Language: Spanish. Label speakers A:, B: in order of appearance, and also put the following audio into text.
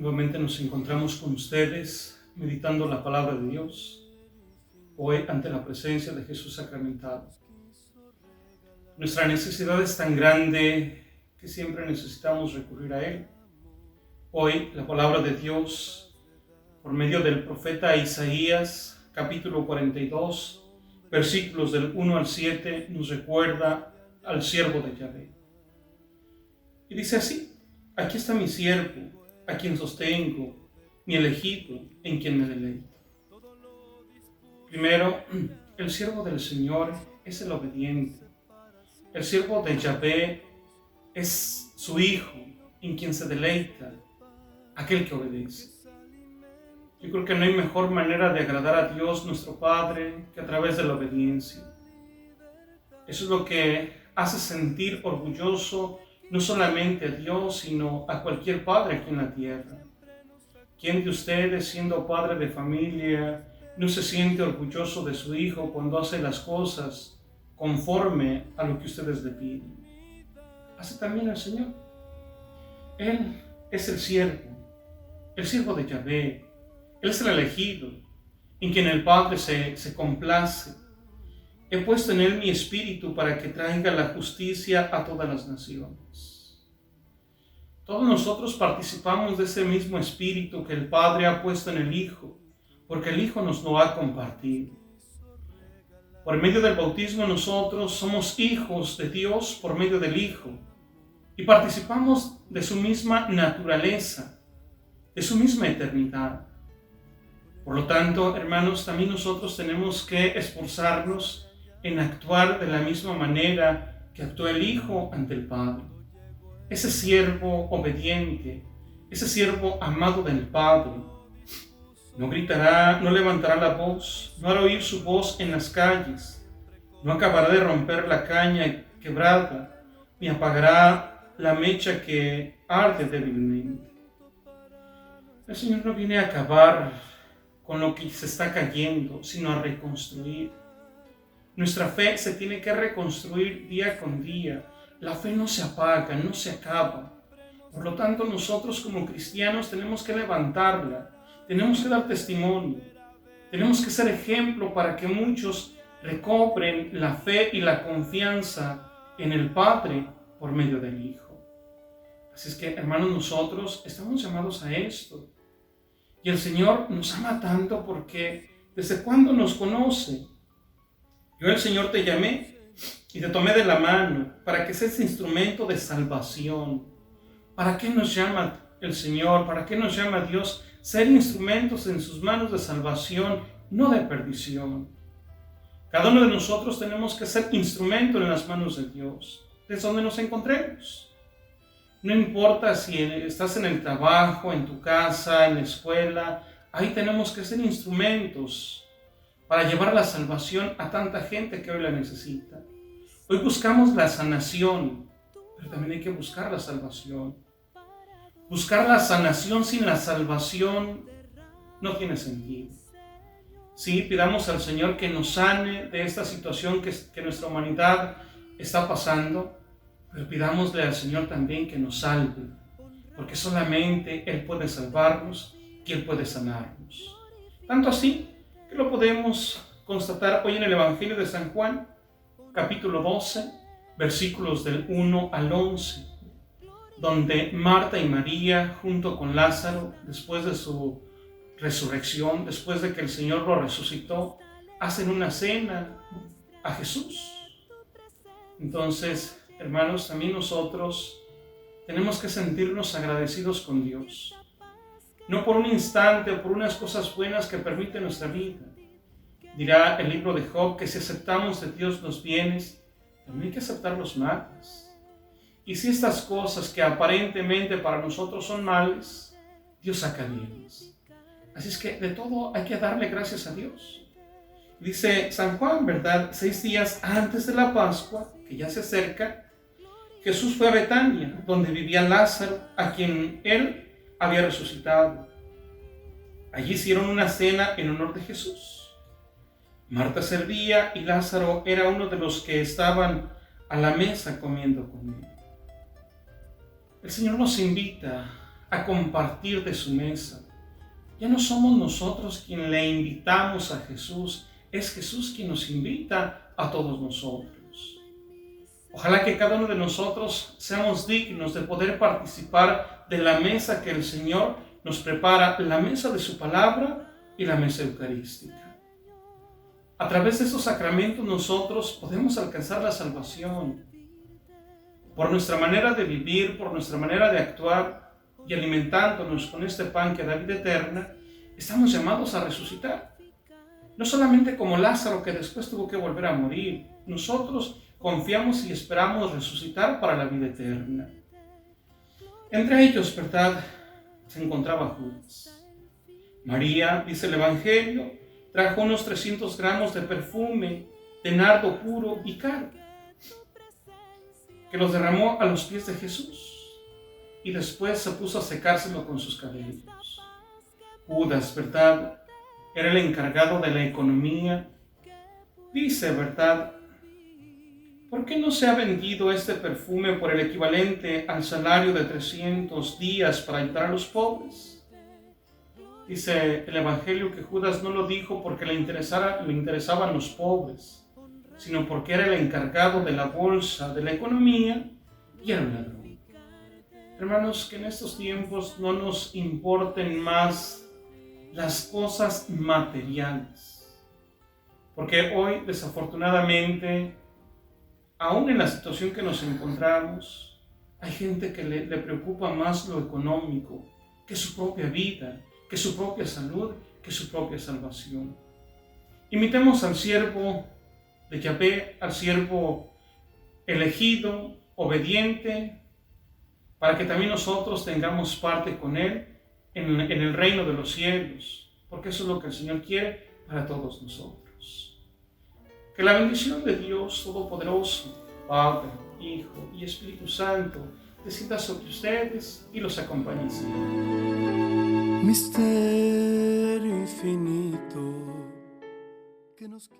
A: Nuevamente nos encontramos con ustedes meditando la palabra de Dios, hoy ante la presencia de Jesús sacramentado. Nuestra necesidad es tan grande que siempre necesitamos recurrir a Él. Hoy la palabra de Dios, por medio del profeta Isaías, capítulo 42, versículos del 1 al 7, nos recuerda al siervo de Yahvé. Y dice así: aquí está mi siervo, a quien sostengo, mi elegido, en quien me deleito. Primero, el siervo del Señor es el obediente. El siervo de Yahvé es su hijo, en quien se deleita, aquel que obedece. Yo creo que no hay mejor manera de agradar a Dios nuestro Padre que a través de la obediencia. Eso es lo que hace sentir orgulloso no solamente a Dios, sino a cualquier padre aquí en la tierra. ¿Quién de ustedes, siendo padre de familia, no se siente orgulloso de su hijo cuando hace las cosas conforme a lo que ustedes le piden? Así también el Señor. Él es el siervo de Yahvé. Él es el elegido, en quien el Padre se complace. He puesto en él mi espíritu para que traiga la justicia a todas las naciones. Todos nosotros participamos de ese mismo espíritu que el Padre ha puesto en el Hijo, porque el Hijo nos lo ha compartido. Por medio del bautismo nosotros somos hijos de Dios por medio del Hijo y participamos de su misma naturaleza, de su misma eternidad. Por lo tanto, hermanos, también nosotros tenemos que esforzarnos en actuar de la misma manera que actuó el Hijo ante el Padre. Ese siervo obediente, ese siervo amado del Padre, no gritará, no levantará la voz, no hará oír su voz en las calles, no acabará de romper la caña quebrada, ni apagará la mecha que arde débilmente. El Señor no viene a acabar con lo que se está cayendo, sino a reconstruir. Nuestra fe se tiene que reconstruir día con día. La fe no se apaga, no se acaba. Por lo tanto, nosotros como cristianos tenemos que levantarla, tenemos que dar testimonio, tenemos que ser ejemplo para que muchos recobren la fe y la confianza en el Padre por medio del Hijo. Así es que, hermanos, nosotros estamos llamados a esto. Y el Señor nos ama tanto porque desde cuando nos conoce. Yo, el Señor, te llamé y te tomé de la mano para que seas instrumento de salvación. ¿Para qué nos llama el Señor? ¿Para qué nos llama Dios? Ser instrumentos en sus manos de salvación, no de perdición. Cada uno de nosotros tenemos que ser instrumento en las manos de Dios, desde donde nos encontremos. No importa si estás en el trabajo, en tu casa, en la escuela, ahí tenemos que ser instrumentos para llevar la salvación a tanta gente que hoy la necesita. Hoy buscamos la sanación, pero también hay que buscar la salvación. Buscar la sanación sin la salvación no tiene sentido. Sí, pidamos al Señor que nos sane de esta situación que nuestra humanidad está pasando, pero pidámosle al Señor también que nos salve, porque solamente Él puede salvarnos y Él puede sanarnos. Tanto así que lo podemos constatar hoy en el Evangelio de San Juan, capítulo 12, versículos del 1 al 11, donde Marta y María, junto con Lázaro, después de su resurrección, después de que el Señor lo resucitó, hacen una cena a Jesús. Entonces, hermanos, también nosotros tenemos que sentirnos agradecidos con Dios. No por un instante o por unas cosas buenas que permite nuestra vida. Dirá el libro de Job que si aceptamos de Dios los bienes, también hay que aceptar los males. Y si estas cosas que aparentemente para nosotros son males, Dios saca bienes. Así es que de todo hay que darle gracias a Dios. Dice San Juan, ¿verdad? 6 días antes de la Pascua, que ya se acerca, Jesús fue a Betania, donde vivía Lázaro, a quien él había resucitado. Allí hicieron una cena en honor de Jesús. Marta servía y Lázaro era uno de los que estaban a la mesa comiendo con él. El Señor nos invita a compartir de su mesa. Ya no somos nosotros quien le invitamos a Jesús, es Jesús quien nos invita a todos nosotros. Ojalá que cada uno de nosotros seamos dignos de poder participar de la mesa que el Señor nos prepara, la mesa de su palabra y la mesa eucarística. A través de esos sacramentos nosotros podemos alcanzar la salvación. Por nuestra manera de vivir, por nuestra manera de actuar y alimentándonos con este pan que da vida eterna, estamos llamados a resucitar. No solamente como Lázaro, que después tuvo que volver a morir. Nosotros confiamos y esperamos resucitar para la vida eterna. Entre ellos, ¿verdad?, se encontraba Judas. María, dice el Evangelio, trajo unos 300 gramos de perfume de nardo puro y caro, que los derramó a los pies de Jesús y después se puso a secárselo con sus cabellos. Judas, ¿verdad?, era el encargado de la economía. Dice, ¿verdad?, ¿por qué no se ha vendido este perfume por el equivalente al salario de 300 días para ayudar a los pobres? Dice el Evangelio que Judas no lo dijo porque le interesaban los pobres, sino porque era el encargado de la bolsa de la economía y era un ladrón. Hermanos, que en estos tiempos no nos importen más las cosas materiales, porque hoy, desafortunadamente, aún en la situación que nos encontramos, hay gente que le preocupa más lo económico que su propia vida, que su propia salud, que su propia salvación. Imitemos al siervo de Yahvé, al siervo elegido, obediente, para que también nosotros tengamos parte con él en el reino de los cielos, porque eso es lo que el Señor quiere para todos nosotros. Que la bendición de Dios Todopoderoso, Padre, Hijo y Espíritu Santo, descienda sobre ustedes y los acompañe siempre.
B: Misterio infinito que nos